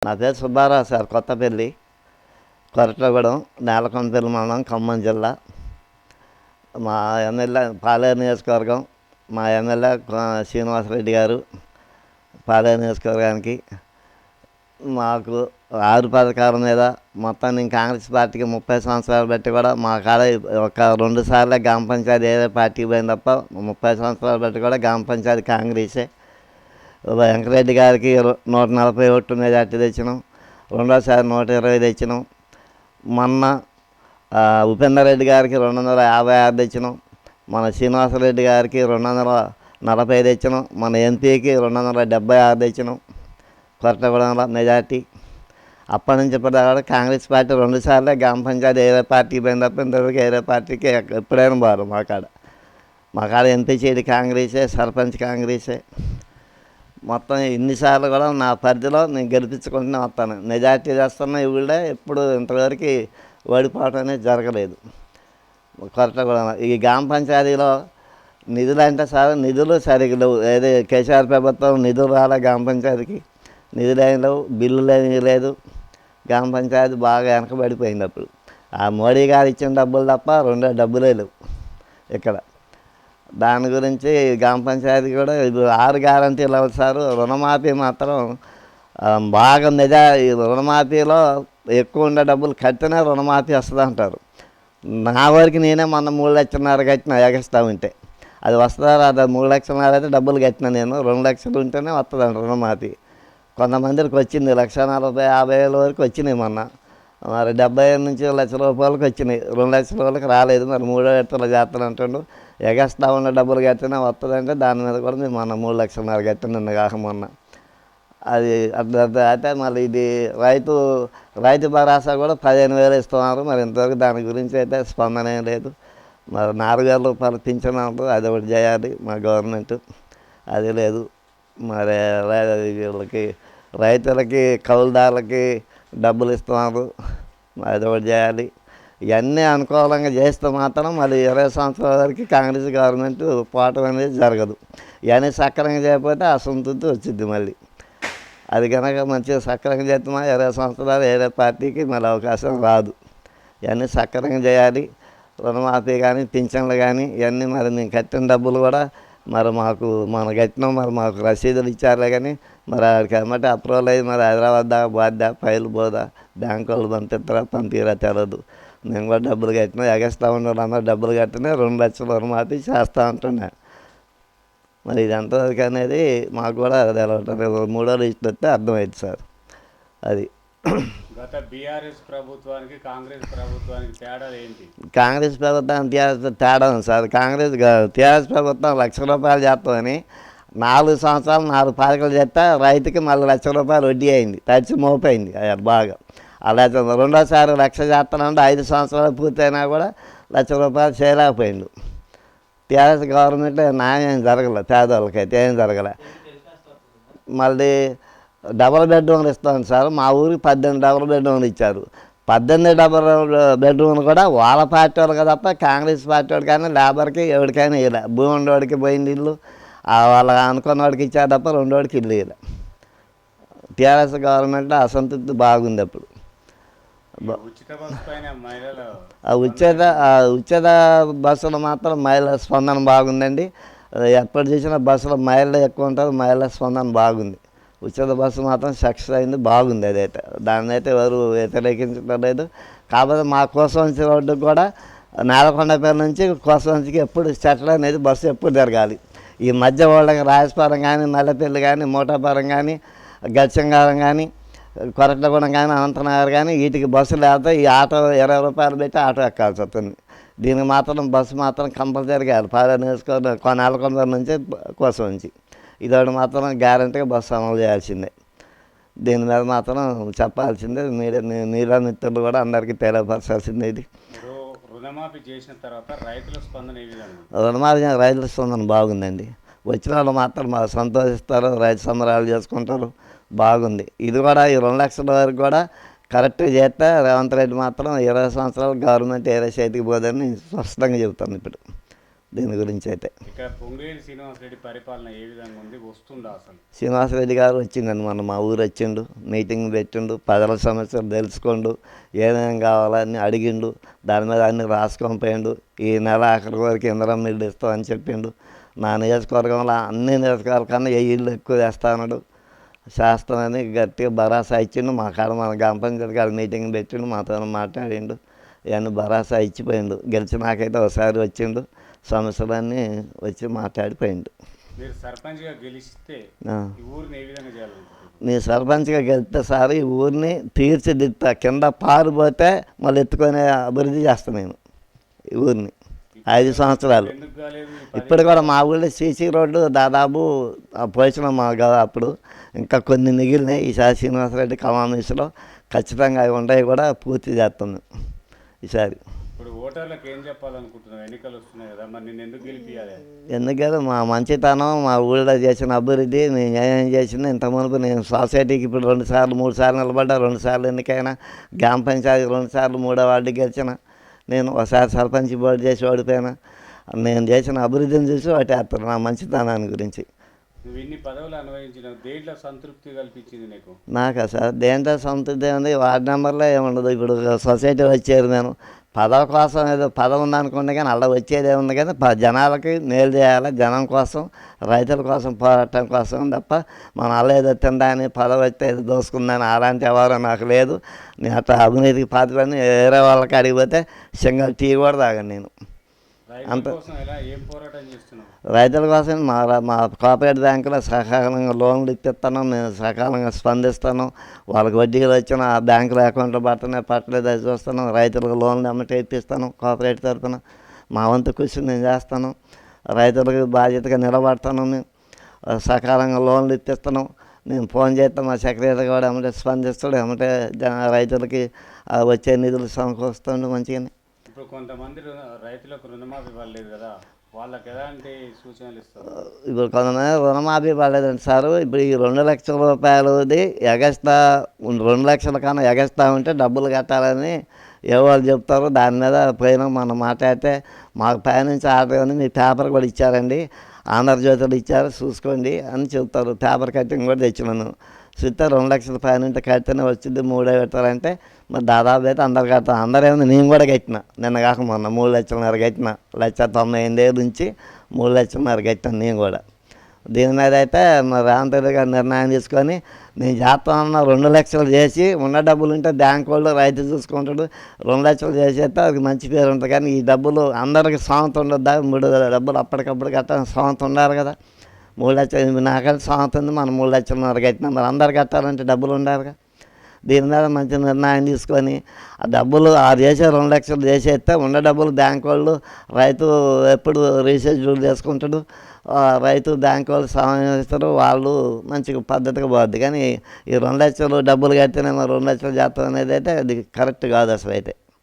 నా పేరు సుబ్బారావు సార్, కొత్తపల్లి, కొరట్లగూడెం, నేలకొండపల్లి మండలం, ఖమ్మం జిల్లా. మా ఎమ్మెల్యే పాలేరు నియోజకవర్గం. మా ఎమ్మెల్యే శ్రీనివాసరెడ్డి గారు. పాలేరు నియోజకవర్గానికి మాకు 6 పథకాల మీద మొత్తం నేను కాంగ్రెస్ పార్టీకి 30 సంవత్సరాలు బట్టి కూడా మా కాడ ఒక 2 సార్లే గ్రామ పంచాయతీ ఏదే పార్టీకి పోయింది తప్ప 30 సంవత్సరాలు బట్టి కూడా గ్రామ పంచాయతీ కాంగ్రెసే. వెంకరెడ్డి గారికి 140 ఓట్లు మెజార్టీ తెచ్చినాం. రెండోసారి 120 తెచ్చినాం. మొన్న ఉపేందర్ రెడ్డి గారికి 256 తెచ్చినాం. మన శ్రీనివాసరెడ్డి గారికి 240 తెచ్చినాం. మన ఎంపీకి 276 తెచ్చినాం. కొరటగూడెంలో మెజార్టీ. అప్పటి నుంచి ఇప్పటిదాకా కాంగ్రెస్ పార్టీ 2 సార్లే గ్రామ పంచాయతీ ఏదే పార్టీకి పోయింది తప్ప ఇంతవరకు ఏదే పార్టీకి ఎప్పుడైనా బారు. మా కాడ ఎంపీ సీటు కాంగ్రెసే, సర్పంచ్ కాంగ్రెసే. మొత్తం ఇన్నిసార్లు కూడా నా పరిధిలో నేను గెలిపించుకుంటూనే వస్తాను. మెజార్టీ చేస్తున్న ఇవిడే ఎప్పుడు ఇంతవరకు ఓడిపోవటం అనేది జరగలేదు. కొరటగూడెం ఈ గ్రామ పంచాయతీలో నిధులు అంటే సార్ నిధులు సరిగ్గా లేవు. ఏది కేసీఆర్ ప్రభుత్వం నిధులు రాలే గ్రామ పంచాయతీకి. నిధులు ఏమి లేవు, బిల్లులు ఏమీ లేదు. గ్రామ పంచాయతీ బాగా వెనకబడిపోయింది. అప్పుడు ఆ మోడీ గారు ఇచ్చిన డబ్బులు తప్ప రెండో డబ్బులే లేవు ఇక్కడ. దాని గురించి గ్రామ పంచాయతీ కూడా 6 గ్యారంటీలు అవ్వదు సార్. రుణమాఫీ మాత్రం బాగా రుణమాఫీలో ఎక్కువ ఉండే డబ్బులు కట్టినా రుణమాఫీ వస్తుంది అంటారు. నా వరకు నేనే మొన్న 3,00,000 కట్టిన ఎగస్తా ఉంటే. అది వస్తుందా రాదా? 3,00,000 అయితే డబ్బులు కట్టిన నేను. 2 లక్షలు ఉంటేనే వస్తుందండి రుణమాఫీ. కొంతమందికి వచ్చింది 1,40,000-50,000 వరకు వచ్చినాయి మొన్న. మరి 75 నుంచి 1,00,000 రూపాయలకు వచ్చినాయి. 2 లక్షల వాళ్ళకి రాలేదు. మరి 3వ విడతలో చేస్తాను అంటుండు. ఎగస్తా ఉన్న డబ్బులు కట్టినా వస్తుందంటే దాని మీద కూడా మేము మొన్న 3,00,000 కట్టినండి కాక మొన్న. అది అయితే మళ్ళీ ఇది రైతు భరోసా కూడా 15,000 ఇస్తున్నారు. మరి ఇంతవరకు దాని గురించి అయితే స్పందన ఏం లేదు. మరి 4,000 రూపాయలు పింఛను అది ఒకటి చేయాలి మా గవర్నమెంట్. అది లేదు. మరి వీళ్ళకి రైతులకి కౌలుదారులకి డబ్బులు ఇస్తున్నారు. అది ఒకటి చేయాలి. ఇవన్నీ అనుకూలంగా చేస్తే మాత్రం మళ్ళీ 20 సంవత్సరాల వరకు కాంగ్రెస్ గవర్నమెంట్ పోవటం అనేది జరగదు. ఇవన్నీ సక్రమంగా చేయకపోతే అసంతృప్తి వచ్చింది మళ్ళీ. అది కనుక మంచిగా సక్రమంగా చేస్తే 20 సంవత్సరాలు ఏదే పార్టీకి మళ్ళీ అవకాశం రాదు. ఇవన్నీ సక్రమంగా చేయాలి. రుణమాఫీ కానీ, పింఛన్లు కానీ ఇవన్నీ మరి నేను కట్టిన డబ్బులు కూడా మరి మనం కట్టినాం. మరి మాకు రసీదులు ఇచ్చారులే కానీ మరి ఆడికి అమ్మటే అప్రూవల్ అయ్యి మరి హైదరాబాద్ దాకా పోద్దా, ఫైల్ పోదా, బ్యాంకు వాళ్ళు పంపిరా తెలియదు. నేను కూడా డబ్బులు కట్టినా. ఎగస్తా ఉండడం అన్న డబ్బులు కట్టినా 2 లక్షల రుణమాఫీ చేస్తూ ఉంటున్నా. మరి ఇది ఎంతవరకు అనేది మాకు కూడా తెలవటం. 3వ లిస్ట్ వస్తే అర్థమైంది సార్. అది గత బీఆర్ఎస్ ప్రభుత్వానికి కాంగ్రెస్ ప్రభుత్వానికి తేడా ఏంటి? కాంగ్రెస్ ప్రభుత్వం టీఆర్ఎస్ తేడా ఉంది సార్. టీఆర్ఎస్ ప్రభుత్వం ₹1,00,000 చేస్తామని 4 సంవత్సరాలు 4 పాలకులు చేస్తే రైతుకి మళ్ళీ ₹1,00,000 వడ్డీ అయింది. తడిచి మోపైంది బాగా. అలా రెండోసారి 1,00,000 చేస్తానంటే 5 సంవత్సరాలు పూర్తయినా కూడా ₹1,00,000 చేయలేకపోయిండు. టీఆర్ఎస్ గవర్నమెంట్ న్యాయం జరగలే, పేదవాళ్ళకైతే ఏం జరగలే. మళ్ళీ డబుల్ బెడ్రూమ్లు ఇస్తాను సార్. మా ఊరికి 18 డబుల్ బెడ్రూమ్లు ఇచ్చారు. 18 డబుల్ బెడ్రూమ్లు కూడా వాళ్ళ పార్టీ వాళ్ళకి తప్ప కాంగ్రెస్ పార్టీ వాడికి కానీ లేబర్కి ఎవరికైనా ఇవ్వలే. భూమి ఉండేవాడికి పోయింది ఇల్లు, వాళ్ళ అనుకున్న వాడికి ఇచ్చారు తప్ప రెండోడికి ఇల్లు ఇవ్వలే. టీఆర్ఎస్ గవర్నమెంట్ అసంతృప్తి బాగుంది. అప్పుడు ఉచిత బస్సులు మాత్రం మహిళల స్పందన బాగుందండి. ఎప్పుడు చూసినా బస్సులో మహిళలు ఎక్కువ ఉంటారు. మహిళల స్పందన బాగుంది. ఉచిత బస్సు మాత్రం సక్సెస్ అయింది, బాగుంది. అదైతే దాన్ని అయితే ఎవరు వ్యతిరేకించడం లేదు. కాకపోతే మా కోసవంచి రోడ్డుకు కూడా నేలకొండపల్లి నుంచి కోసవంచికి ఎప్పుడు సెటిల్ అనేది బస్సు ఎప్పుడు జరగాలి. ఈ మధ్య వాళ్ళకి రాజపురం కానీ, మల్లెపల్లి కానీ, మూటాపురం కానీ, గచ్చంగారం కానీ, కొరట్లగూడెం కానీ, అనంతనగర్ కానీ వీటికి బస్సులు లేకపోతే ఈ ఆటో ₹20 పెట్టి ఆటో ఎక్కాల్సి వస్తుంది. దీనికి మాత్రం బస్సు మాత్రం కంపల్సరీగా పాలేరు నియోజకవర్గం నేలకొండ నుంచి కోసవంచి ఇదొకటి మాత్రం గ్యారంటీగా బస్సు అమలు చేయాల్సిందే. దీని మీద మాత్రం చెప్పాల్సిందే. మీడియా మిత్రులు కూడా అందరికీ తెలియపరచాల్సిందే. ఇది రుణమాఫీ చేసిన తర్వాత రైతుల స్పందన ఏ విధంగా? రుణమాఫీ రైతుల స్పందన బాగుందండి. వచ్చిన వాళ్ళు మాత్రం సంతోషిస్తారు, రైతు సంబరాలు చేసుకుంటారు, బాగుంది. ఇది కూడా ఈ 2 లక్షల వరకు కూడా కరెక్ట్గా చేస్తే రేవంత్ రెడ్డి మాత్రం 20 సంవత్సరాలు గవర్నమెంట్ ఏరే చేతికి పోదని స్పష్టంగా చెబుతాను. ఇప్పుడు దీని గురించి అయితే. ఇక్కడ పొంగులేటి శ్రీనివాసరెడ్డి పరిపాలన ఏ విధంగా ఉంది, వస్తుందా అసలు? శ్రీనివాసరెడ్డి గారు వచ్చిందండి, మొన్న మా ఊరు వచ్చిండు, మీటింగ్ పెట్టిండు, ప్రజల సమస్యలు తెలుసుకుండు, ఏమేం కావాలని అడిగిండు, దాని మీద అన్ని రాసుకొని పోయిండు. ఈ నెల ఆఖరి వరకు ఇందిరమ్మ ఇల్లు ఇస్తామని చెప్పిండు. నా నియోజకవర్గంలో అన్ని నియోజకవర్గాల కన్నా 1000 ఇళ్ళు ఎక్కువ వేస్తాడు శాస్త్రమని గట్టిగా భరోసా ఇచ్చిండు. మా కాడ మన గ్రామ పంచాయతీ కాడ మీటింగ్ పెట్టిండు, మాతో మాట్లాడిండు, ఇవన్నీ భరోసా ఇచ్చిపోయిండు. గెలిచినాకైతే ఒకసారి వచ్చిండు, సమస్యలన్నీ వచ్చి మాట్లాడిపోయిండు. మీరు సర్పంచ్గా గెలిస్తే ఈ ఊరిని ఏ విధంగా చేయాలనుకుంటున్నారు? నీ సర్పంచ్గా గెలిస్తే సార్ ఈ ఊరిని తీర్చిదిద్దుతా, కింద పారిపోతే మళ్ళీ ఎత్తుకొని అభివృద్ధి చేస్తాను నేను ఈ ఊరిని. 5 సంవత్సరాలు ఎందుకు కాలేదు? ఇప్పుడు కూడా మా ఊళ్ళో సీసీ రోడ్డు దాదాపు పోయినాం మా అప్పుడు, ఇంకా కొన్ని మిగిలినాయి. ఈసారి శ్రీనివాసరెడ్డి కమామీస్లో ఖచ్చితంగా అవి ఉంటాయి, కూడా పూర్తి చేస్తుంది ఈసారి. ఇప్పుడు ఓటర్లకు ఏం చెప్పాలనుకుంటున్నావు? ఎన్నికలు వస్తున్నాయి కదా, మరి నేను ఎందుకు గెలిపియాలి? ఎందుకంటే మా మంచితనం, మా ఊళ్ళో చేసిన అభివృద్ధి, నేను ఏం చేసినా ఇంత మునుపు నేను సొసైటీకి ఇప్పుడు 2 సార్లు 3 సార్లు నిలబడ్డా, 2 సార్లు ఎన్నికైనా, గ్రామ పంచాయతీ 2 సార్లు 3వ వార్డు గెలిచిన నేను, ఒకసారి సర్పంచ్ బోర్డు చేసి ఓడిపోయినా. నేను చేసిన అభివృద్ధిని చూసి ఓటేస్తాను నా మంచితనాన్ని గురించి. నువ్వు ఇన్ని పదవులు అనుభవించిన దేంట్లో సంతృప్తి కల్పించింది నీకు? నాకా సార్ దేంట్లో సంతృప్తి ఉంది, వార్డు నెంబర్లో ఏముండదు. ఇప్పుడు సొసైటీ వచ్చేది నేను పదవి కోసం, ఏదో పదవి ఉందనుకుంటే కానీ అలా వచ్చేది ఏముంది కానీ జనాలకి మేలు చేయాలి, జనం కోసం, రైతుల కోసం పోరాటం కోసం తప్ప మన అలా ఏదో తిందాని పదవి వస్తే ఏదో దోసుకుందని అలాంటి ఎవరు నాకు లేదు. నేను అట్లా అవినీతికి పాత్రని వేరే వాళ్ళకి అడిగిపోతే సింగల్ టీ కూడా తాగను నేను. రైతుల కోసం ఎలా ఏం పోరాటం చేస్తున్నావు? రైతుల కోసం మా కోఆపరేటివ్ బ్యాంకులో సకాలంగా లోన్లు ఇప్పిస్తాను, నేను సకాలంగా స్పందిస్తాను. వాళ్ళకి వడ్డీలు వచ్చిన ఆ బ్యాంకులో అకౌంట్లో పట్టలేదు అది చూస్తాను. రైతులకు లోన్లు అమ్మటే ఇప్పిస్తాను కోఆపరేటివ్ తరఫున. మా వంతు కృషి నేను చేస్తాను, రైతులకు బాధ్యతగా నిలబడతాను. నేను సకాలంగా లోన్లు ఇప్పిస్తాను. నేను ఫోన్ చేస్తే మా సెక్రటరీ కూడా ఏమంటే స్పందిస్తాడు, ఏమంటే రైతులకి వచ్చే నిధులు సమకూరుస్తుండే మంచిగానే. ఇప్పుడు కొంతమంది రైతులకు రుణమాఫీ ఇవ్వలేదు కదా, వాళ్ళకి ఎలాంటి సూచనలు ఇస్తారు? ఇప్పుడు కొంతమంది రుణమాఫీ పడలేదండి సార్. ఇప్పుడు ఈ 2 లక్షల రూపాయలది ఎగస్ట్రా 2 లక్షల కన్నా ఎగస్ట్రా ఉంటే డబ్బులు కట్టాలని ఎవరు చెప్తారో దాని మీద పోయినా మనం మాట్లాడితే మాకు పైనుంచి ఆర్డర్ అని మీ పేపర్ కూడా ఇచ్చారండి, ఆంధ్రజ్యోతిలో ఇచ్చారు చూసుకోండి అని చెప్తారు. పేపర్ కట్టింగ్ కూడా తెచ్చినాను. చూస్తే 2 లక్షల పైన కడితేనే వచ్చింది 3 పెట్టారంటే మరి దాదాపు అయితే అందరు కడతాను. అందరేమో నేను కూడా కట్టిన, నిన్న కాక మొన్న 3,00,000 కట్టిన, 1,98,000 నుంచి 3,00,000 కట్టాను నేను కూడా. దీని మీద అయితే మరి రేవంత్ రెడ్డి గారు నిర్ణయం తీసుకొని నేను చేస్తానన్న 2 లక్షలు చేసి ఉన్న డబ్బులు ఉంటే బ్యాంక్ వాళ్ళు రైతు చూసుకుంటాడు, 2 లక్షలు చేసేస్తే అది మంచి పేరు ఉంటుంది. కానీ ఈ డబ్బులు అందరికి సామెత ఉండొద్దా, 3 డబ్బులు అప్పటికప్పుడు కట్టాలని సామెత ఉండాలి కదా. 3 లక్షలు నాకంటే సామెత ఉంది, మనం 3,00,000 కట్టినా మరి అందరు కట్టాలంటే డబ్బులు ఉండాలిగా. దీని మీద మంచి నిర్ణయం తీసుకొని ఆ డబ్బులు చేసే 2 లక్షలు చేసేస్తే ఉన్న డబ్బులు బ్యాంక్ వాళ్ళు రైతు ఎప్పుడు రీఛార్జ్ చేసుకుంటాడు, రైతు బ్యాంక్ వాళ్ళు సమయం ఇస్తారు, వాళ్ళు మంచిగా పద్ధతిగా పోద్ది. కానీ ఈ 2 లక్షలు డబ్బులు కట్టినా 2 లక్షలు చేస్తాం అనేది అయితే అది కరెక్ట్ కాదు అసలు అయితే.